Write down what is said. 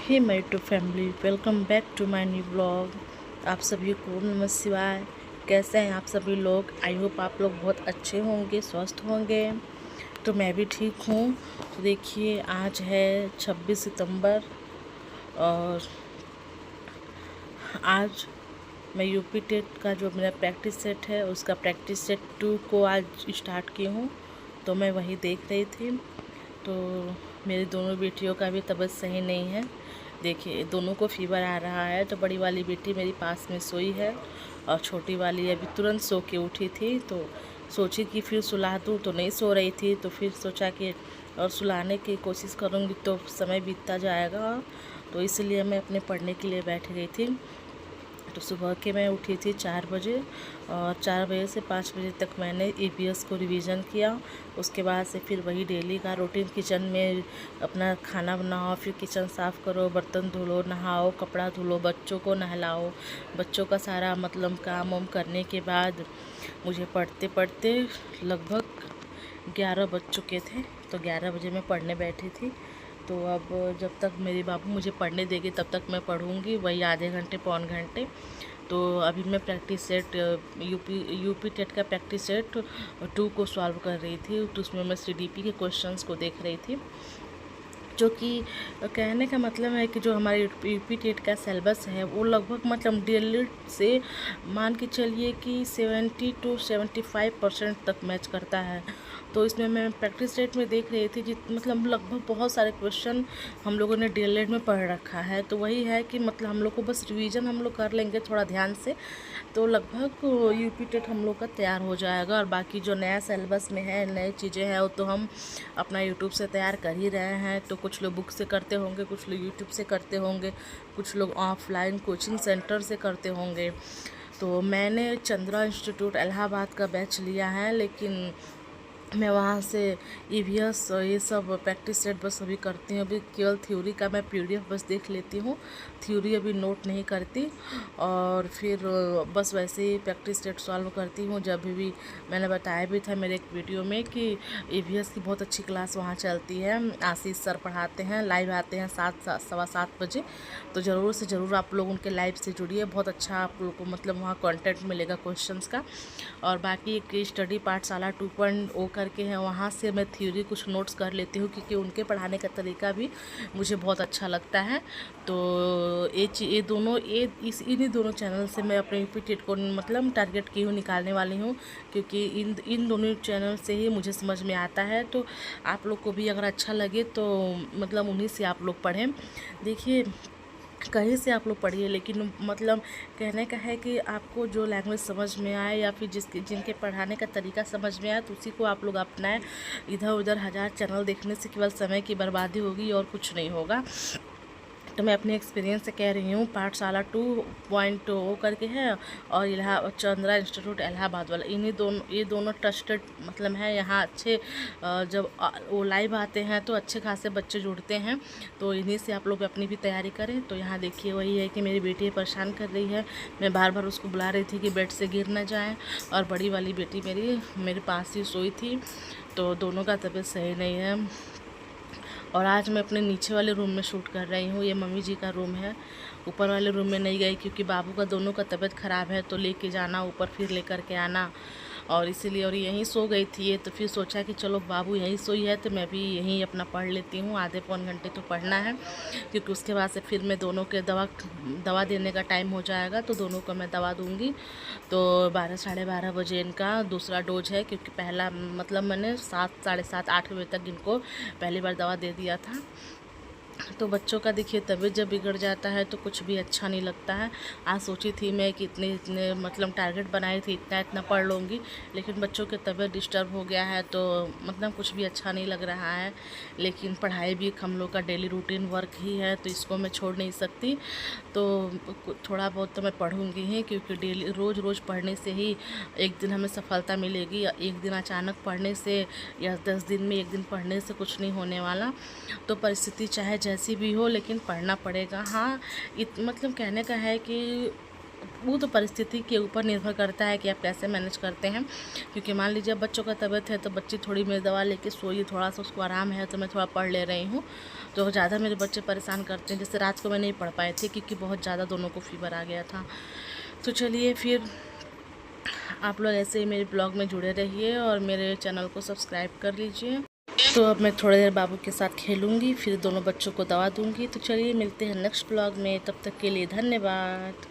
Hey my to family, welcome back to my new blog. आप सभी को नमः शिवाय। कैसे हैं आप सभी लोग? आई होप आप लोग बहुत अच्छे होंगे, स्वस्थ होंगे। तो मैं भी ठीक हूँ। तो देखिए, आज है 26 सितंबर और आज मैं यूपी टेट का जो मेरा प्रैक्टिस सेट है उसका प्रैक्टिस सेट 2 को आज स्टार्ट की हूँ। तो मैं वही देख रही थी। तो मेरी दोनों बेटियों का भी तबीयत सही नहीं है। देखिए, दोनों को फीवर आ रहा है। तो बड़ी वाली बेटी मेरी पास में सोई है और छोटी वाली अभी तुरंत सो के उठी थी। तो सोची कि फिर सुला दूँ, तो नहीं सो रही थी। तो फिर सोचा कि और सुलाने की कोशिश करूँगी तो समय बीतता जाएगा। तो इसलिए मैं अपने पढ़ने के लिए बैठ गई थी। तो सुबह के मैं उठी थी 4 बजे और 4 बजे से 5 बजे तक मैंने ईवीएस को रिवीजन किया। उसके बाद से फिर वही डेली का रूटीन, किचन में अपना खाना बनाओ, फिर किचन साफ़ करो, बर्तन धो लो, नहाओ, कपड़ा धो लो, बच्चों को नहलाओ। बच्चों का सारा मतलब काम वाम करने के बाद मुझे पढ़ते पढ़ते लगभग 11 बज चुके थे। तो 11 बजे मैं पढ़ने बैठी थी। तो अब जब तक मेरे बाबू मुझे पढ़ने देंगे तब तक मैं पढ़ूँगी, वही आधे घंटे पौन घंटे। तो अभी मैं प्रैक्टिस सेट यूपी टेट का प्रैक्टिस सेट 2 को सॉल्व कर रही थी। तो उसमें मैं सीडीपी के क्वेश्चंस को देख रही थी। जो कि कहने का मतलब है कि जो हमारे यूपी टेट का सिलेबस है वो लगभग मतलब डीएलएड से मान के चलिए कि 70 to 75% तक मैच करता है। तो इसमें मैं प्रैक्टिस सेट में देख रही थी मतलब लगभग बहुत सारे क्वेश्चन हम लोगों ने डीएलएड में पढ़ रखा है। तो वही है कि मतलब हम लोग को बस रिवीजन हम लोग कर लेंगे थोड़ा ध्यान से, तो लगभग यूपी टेट हम लोग का तैयार हो जाएगा। और बाकी जो नया सिलेबस में है, नई चीज़ें हैं, वो तो हम अपना यूट्यूब से तैयार कर ही रहे हैं। तो कुछ लोग बुक से करते होंगे, कुछ लोग यूट्यूब से करते होंगे, कुछ लोग ऑफलाइन कोचिंग सेंटर से करते होंगे। तो मैंने चंद्रा इंस्टीट्यूट इलाहाबाद का बैच लिया है, लेकिन मैं वहाँ से ईवीएस और ये सब प्रैक्टिस सेट बस अभी करती हूँ। अभी केवल थ्योरी का मैं पीडीएफ बस देख लेती हूँ, थ्योरी अभी नोट नहीं करती। और फिर बस वैसे ही प्रैक्टिस सेट सॉल्व करती हूँ। जब भी मैंने बताया भी था मेरे एक वीडियो में कि ईवीएस की बहुत अच्छी क्लास वहाँ चलती है, आशीष सर पढ़ाते हैं, लाइव आते हैं 7 सवा 7 बजे। तो ज़रूर से ज़रूर आप लोग उनके लाइव से जुड़िए, बहुत अच्छा आप लोग को मतलब वहाँ कंटेंट मिलेगा क्वेश्चंस का। और बाकी एक स्टडी पाठशाला 2.0 करके हैं, वहाँ से मैं थ्योरी कुछ नोट्स कर लेती हूँ, क्योंकि उनके पढ़ाने का तरीका भी मुझे बहुत अच्छा लगता है। तो ये दोनों इन्हीं दोनों चैनल से मैं अपने यूपी टेट को मतलब टारगेट की हूँ, निकालने वाली हूँ, क्योंकि इन दोनों चैनल से ही मुझे समझ में आता है। तो आप लोग को भी अगर अच्छा लगे तो मतलब उन्हीं से आप लोग पढ़ें। देखिए, कहीं से आप लोग पढ़िए, लेकिन मतलब कहने का है कि आपको जो लैंग्वेज समझ में आए या फिर जिनके पढ़ाने का तरीका समझ में आए तो उसी को आप लोग अपनाएं। इधर उधर 1000 चैनल देखने से केवल समय की बर्बादी होगी और कुछ नहीं होगा। तो मैं अपने एक्सपीरियंस से कह रही हूँ, पाठशाला 2.0 करके है और चंद्रा इंस्टीट्यूट इलाहाबाद वाला, ये दोनों ट्रस्टेड मतलब है। यहाँ अच्छे जब वो लाइव आते हैं तो अच्छे खासे बच्चे जुड़ते हैं। तो इन्हीं से आप लोग अपनी भी तैयारी करें। तो यहाँ देखिए, वही है कि मेरी बेटी परेशान कर रही है। मैं बार बार उसको बुला रही थी कि बेड से गिर ना जाए। और बड़ी वाली बेटी मेरे पास ही सोई थी। तो दोनों का तबीयत सही नहीं है। और आज मैं अपने नीचे वाले रूम में शूट कर रही हूँ। ये मम्मी जी का रूम है। ऊपर वाले रूम में नहीं गई क्योंकि बाबू का दोनों का तबीयत ख़राब है, तो लेके जाना ऊपर फिर लेकर के आना, और इसीलिए और यहीं सो गई थी ये। तो फिर सोचा कि चलो बाबू यहीं सोई है तो मैं भी यहीं अपना पढ़ लेती हूँ। आधे पौन घंटे तो पढ़ना है, क्योंकि उसके बाद से फिर मैं दोनों के दवा देने का टाइम हो जाएगा। तो दोनों को मैं दवा दूँगी। तो 12 साढ़े 12 बजे इनका दूसरा डोज है, क्योंकि पहला मतलब मैंने 7 साढ़े 7 8 बजे तक इनको पहली बार दवा दे दिया था। तो बच्चों का देखिए, तबीयत जब बिगड़ जाता है तो कुछ भी अच्छा नहीं लगता है। आज सोची थी मैं कि इतने मतलब टारगेट बनाई थी, इतना पढ़ लूँगी, लेकिन बच्चों की तबीयत डिस्टर्ब हो गया है तो मतलब कुछ भी अच्छा नहीं लग रहा है। लेकिन पढ़ाई भी हम लोग का डेली रूटीन वर्क ही है, तो इसको मैं छोड़ नहीं सकती। तो थोड़ा बहुत तो मैं पढ़ूँगी ही, क्योंकि डेली रोज़ पढ़ने से ही एक दिन हमें सफलता मिलेगी। या एक दिन अचानक पढ़ने से या 10 दिन में एक दिन पढ़ने से कुछ नहीं होने वाला। तो परिस्थिति चाहे जैसी भी हो, लेकिन पढ़ना पड़ेगा। हाँ, मतलब कहने का है कि वो तो परिस्थिति के ऊपर निर्भर करता है कि आप कैसे मैनेज करते हैं। क्योंकि मान लीजिए अब बच्चों का तबीयत है तो बच्ची थोड़ी मेरी दवा लेके सोई, थोड़ा सा उसको आराम है तो मैं थोड़ा पढ़ ले रही हूँ। तो ज़्यादा मेरे बच्चे परेशान करते हैं। जैसे रात को मैं नहीं पढ़ पाए थे क्योंकि बहुत ज़्यादा दोनों को फीवर आ गया था। तो चलिए फिर आप लोग ऐसे ही मेरे ब्लॉग में जुड़े रहिए और मेरे चैनल को सब्सक्राइब कर लीजिए। तो अब मैं थोड़ी देर बाबू के साथ खेलूँगी, फिर दोनों बच्चों को दवा दूँगी। तो चलिए मिलते हैं नेक्स्ट ब्लॉग में, तब तक के लिए धन्यवाद।